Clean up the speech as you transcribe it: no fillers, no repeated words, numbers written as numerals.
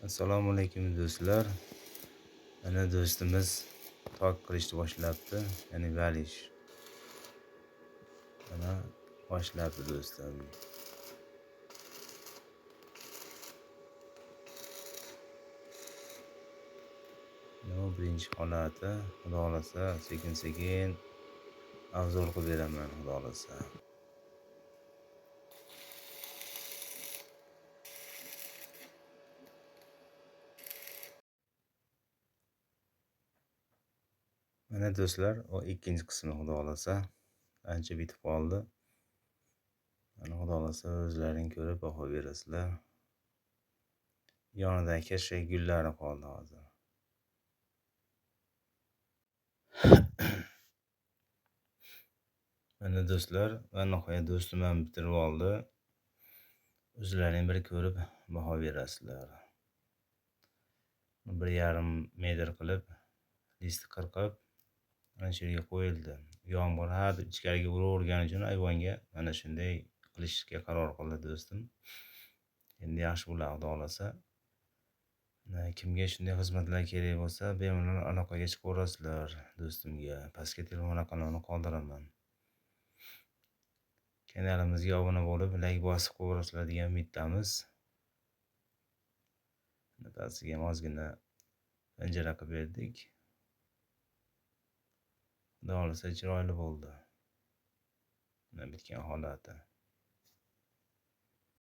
Assalomu alaykum do'stlar. Mana do'stimiz tok qilishni boshlabdi, ya'ni valish. Mana boshlabdi do'stim. Mana birinchi holati. Xudo xolasa sekin-sekin afzal qilib beraman, xudo xolasa. Mana do'stlar, o ikkinchi qismi xudo xolasa. Ancha bitib qoldi. Mana xudo xolasa o'zlaring ko'rib baho berasizlar. Yonidagi kershay gullari qoldi hozir. Mana do'stlar, va nihoyat do'stim ham bitirib oldi. O'zlaring bir ko'rib baho berasizlar. 1,5 metr qilib listi qirqib mana shu yerga qo'yildi. Yomg'ir har ichkariga uravergani uchun ayvonga mana shunday qilishga qaror qildi do'stim. Endi yaxshi bo'ladi xudo xolasa. Kimga shunday xizmatlar kerak bo'lsa, bemalol aloqaga chiqaverasizlar do'stimga. Pastga telefon raqamlarini qoldiraman. Kanalimizga obuna bo'lib, like bosib qo'yaverasizlar degan umiddamiz. Pastiga ham ozgina panjara qilib berdik. Xudo xolasa chiroyli bo'ldi. Mana bitgan holati.